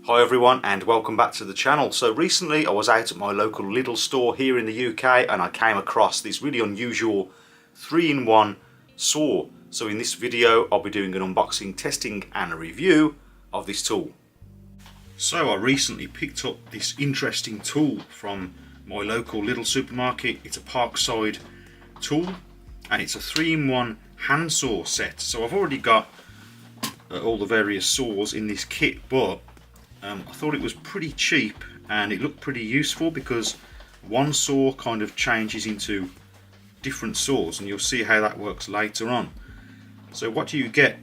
Hi everyone and welcome back to the channel. So recently I was out at my local Lidl store here in the UK and I came across this really unusual 3-in-1 saw. So in this video I'll be doing an unboxing, testing and a review of this tool. So I recently picked up this interesting tool from my local Lidl supermarket. It's a Parkside tool and it's a 3-in-1 handsaw set. So I've already got all the various saws in this kit, but I thought it was pretty cheap and it looked pretty useful because one saw kind of changes into different saws, and you'll see how that works later on. So what do you get?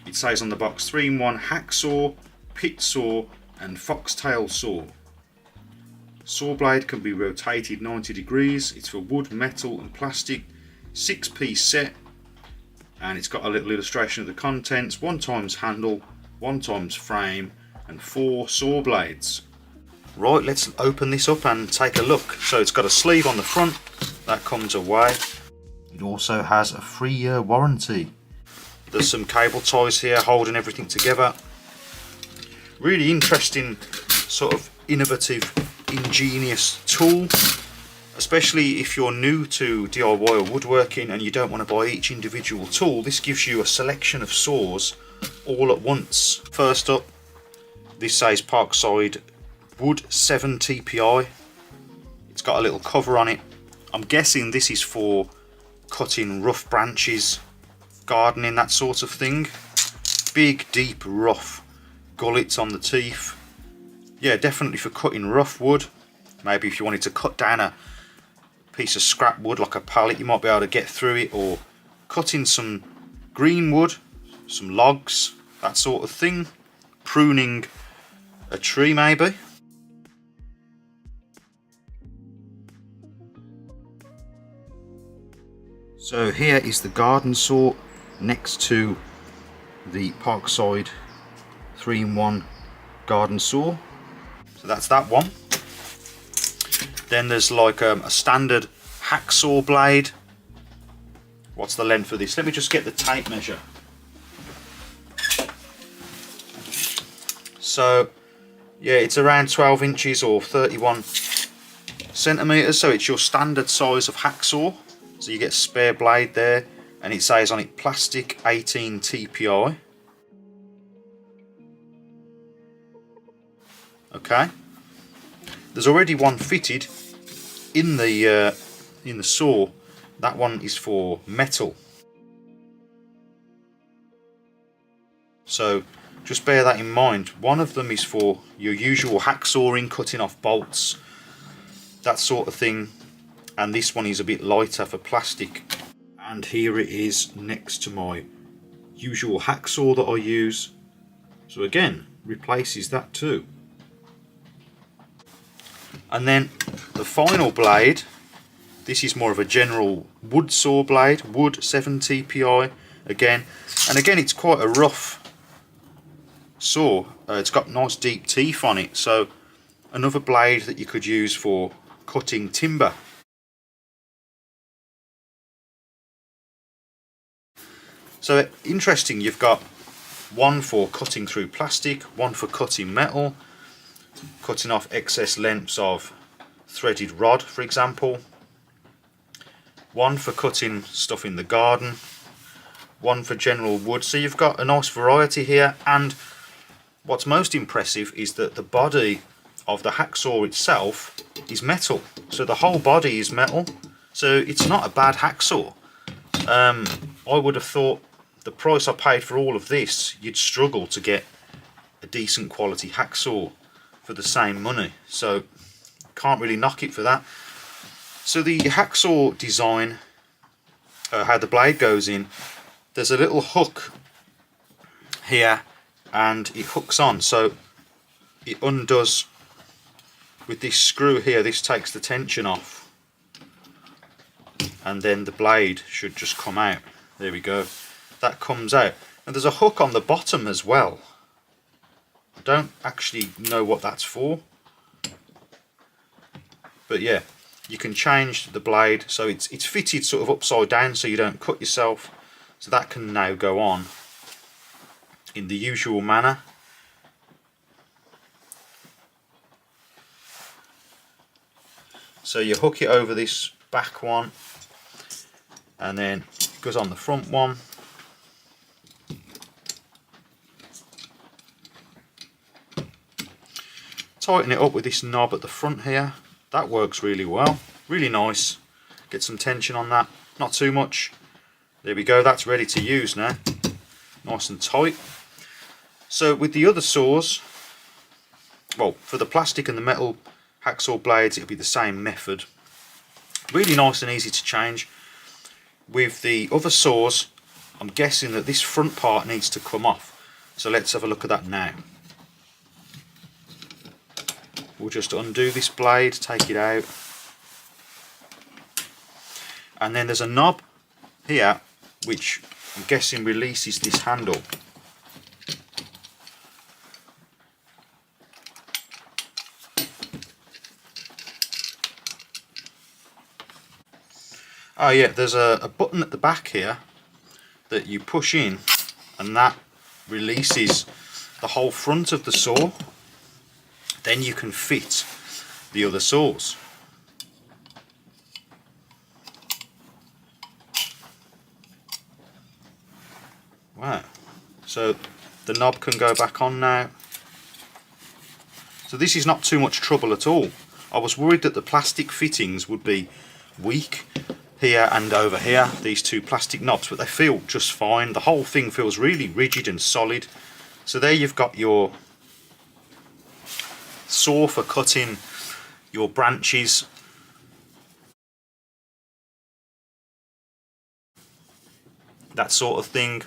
It says on the box 3-in-1 hacksaw, pit saw and foxtail saw. Saw blade can be rotated 90 degrees. It's for wood, metal and plastic. 6-piece set, and it's got a little illustration of the contents. 1x handle, 1x frame and 4 saw blades. Right, let's open this up and take a look. So it's got a sleeve on the front that comes away. It also has a 3-year warranty. There's some cable ties here holding everything together. Really interesting, sort of innovative, ingenious tool, especially if you're new to DIY or woodworking and you don't want to buy each individual tool. This gives you a selection of saws all at once. First up, this says Parkside Wood 7 TPI. It's got a little cover on it. I'm guessing this is for cutting rough branches, gardening, that sort of thing. Big, deep, rough gullets on the teeth. Yeah, definitely for cutting rough wood. Maybe if you wanted to cut down a piece of scrap wood like a pallet, you might be able to get through it, or cutting some green wood, some logs, that sort of thing. Pruning a tree maybe. So here is the garden saw next to the Parkside 3-in-1 garden saw. So that's that one. Then there's like a standard hacksaw blade. What's the length of this? Let me just get the tape measure. So yeah, it's around 12 inches or 31 centimeters. So it's your standard size of hacksaw. So you get spare blade there, and it says on it plastic 18 TPI. Okay. There's already one fitted in the saw. That one is for metal. So just bear that in mind. One of them is for your usual hacksawing, cutting off bolts, that sort of thing, and this one is a bit lighter for plastic. And here it is next to my usual hacksaw that I use. So again, replaces that too. And then the final blade, this is more of a general wood saw blade, wood 7 TPI again. And again, it's quite a rough saw. It's got nice deep teeth on it, so another blade that you could use for cutting timber. So interesting, you've got one for cutting through plastic, one for cutting metal, cutting off excess lengths of threaded rod, for example, one for cutting stuff in the garden, one for general wood. So you've got a nice variety here, and what's most impressive is that the body of the hacksaw itself is metal. So the whole body is metal, so it's not a bad hacksaw. I would have thought the price I paid for all of this, you'd struggle to get a decent quality hacksaw for the same money, so can't really knock it for that. So the hacksaw design, how the blade goes in, there's a little hook here and it hooks on, so it undoes with this screw here. This takes the tension off and then the blade should just come out. There we go, that comes out. And there's a hook on the bottom as well. I don't actually know what that's for, but yeah, you can change the blade so it's fitted sort of upside down so you don't cut yourself. So that can now go on in the usual manner. So you hook it over this back one, and then it goes on the front one. Tighten it up with this knob at the front here. That works really well, really nice. Get some tension on that, not too much. There we go, that's ready to use now. Nice and tight. So with the other saws, well, for the plastic and the metal hacksaw blades, it'll be the same method. Really nice and easy to change. With the other saws, I'm guessing that this front part needs to come off. So let's have a look at that now. We'll just undo this blade, take it out. And then there's a knob here, which I'm guessing releases this handle. Oh yeah, there's a button at the back here that you push in, and that releases the whole front of the saw. Then you can fit the other saws. Wow, so the knob can go back on now. So this is not too much trouble at all. I was worried that the plastic fittings would be weak here and over here, these two plastic knobs, but they feel just fine. The whole thing feels really rigid and solid. So there you've got your saw for cutting your branches. That sort of thing.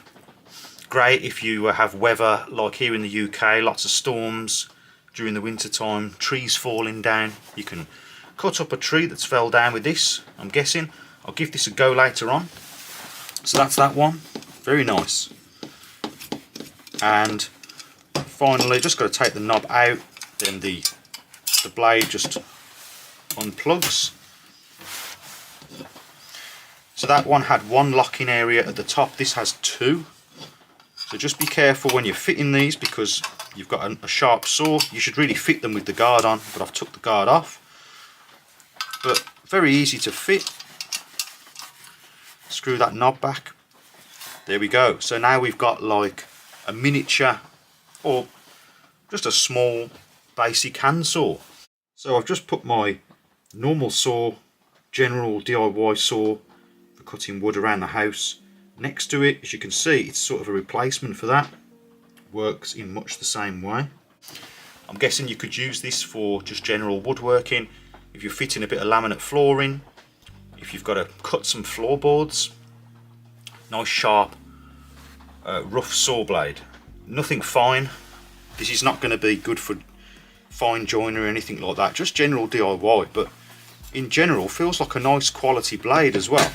Great if you have weather like here in the UK, lots of storms during the winter time, trees falling down. You can cut up a tree that's fell down with this, I'm guessing. I'll give this a go later on. So that's that one. Very nice. And finally, just got to take the knob out, then the blade just unplugs. So that one had one locking area at the top, this has two. So just be careful when you're fitting these, because you've got a sharp saw. You should really fit them with the guard on, but I've took the guard off. But very easy to fit. Screw that knob back. There we go. So now we've got like a miniature, or just a small basic handsaw. So I've just put my normal saw, general DIY saw for cutting wood around the house, next to it. As you can see, it's sort of a replacement for that. Works in much the same way. I'm guessing you could use this for just general woodworking, if you're fitting a bit of laminate flooring, if you've got to cut some floorboards. Nice sharp rough saw blade. Nothing fine. This is not going to be good for fine joinery or anything like that, just general DIY, but in general feels like a nice quality blade as well.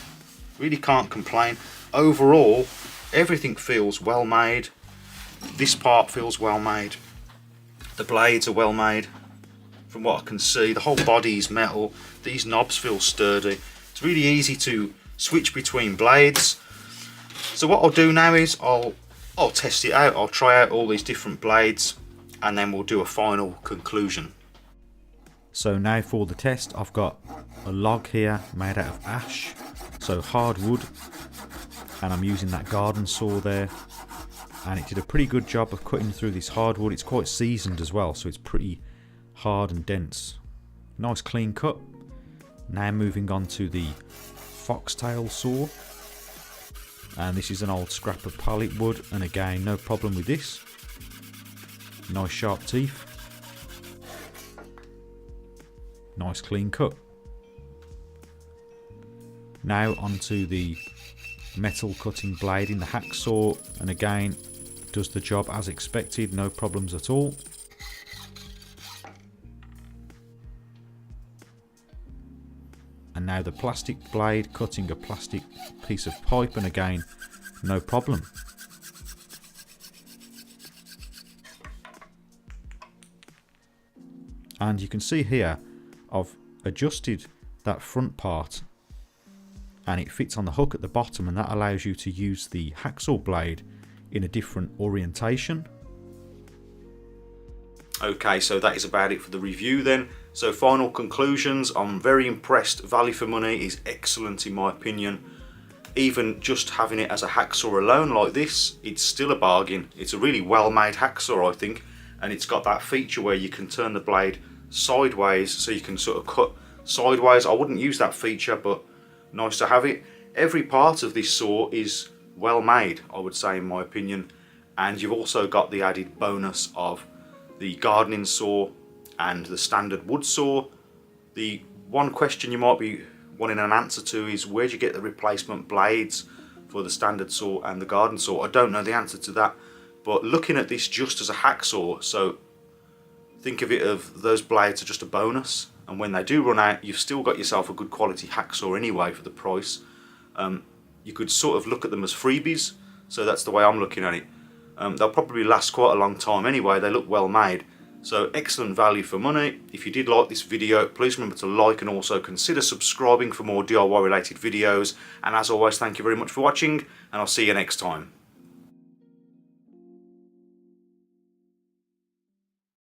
Really can't complain. Overall, everything feels well made. This part feels well made. The blades are well made from what I can see. The whole body is metal. These knobs feel sturdy. It's really easy to switch between blades. So what I'll do now is I'll test it out. I'll try out all these different blades, and then we'll do a final conclusion. So now for the test, I've got a log here made out of ash, so hardwood, and I'm using that garden saw there, and it did a pretty good job of cutting through this hardwood. It's quite seasoned as well, so it's pretty hard and dense. Nice clean cut. Now moving on to the foxtail saw, and this is an old scrap of pallet wood, and again no problem with this. Nice sharp teeth. Nice clean cut. Now onto the metal cutting blade in the hacksaw, and again does the job as expected, no problems at all. And now the plastic blade cutting a plastic piece of pipe, and again no problem. And you can see here I've adjusted that front part, and it fits on the hook at the bottom, and that allows you to use the hacksaw blade in a different orientation. Okay, so that is about it for the review then. So final conclusions, I'm very impressed. Value for money is excellent in my opinion. Even just having it as a hacksaw alone like this, it's still a bargain. It's a really well made hacksaw, I think, and it's got that feature where you can turn the blade sideways so you can sort of cut sideways. I wouldn't use that feature, but nice to have it. Every part of this saw is well made, I would say, in my opinion, and you've also got the added bonus of the gardening saw and the standard wood saw. The one question you might be wanting an answer to is, where do you get the replacement blades for the standard saw and the garden saw? I don't know the answer to that, but looking at this just as a hacksaw, so think of it of those blades are just a bonus, and when they do run out, you've still got yourself a good quality hacksaw anyway for the price. You could sort of look at them as freebies, so that's the way I'm looking at it. They'll probably last quite a long time anyway. They look well made, so excellent value for money. If you did like this video, please remember to like and also consider subscribing for more DIY related videos, and as always, thank you very much for watching, and I'll see you next time.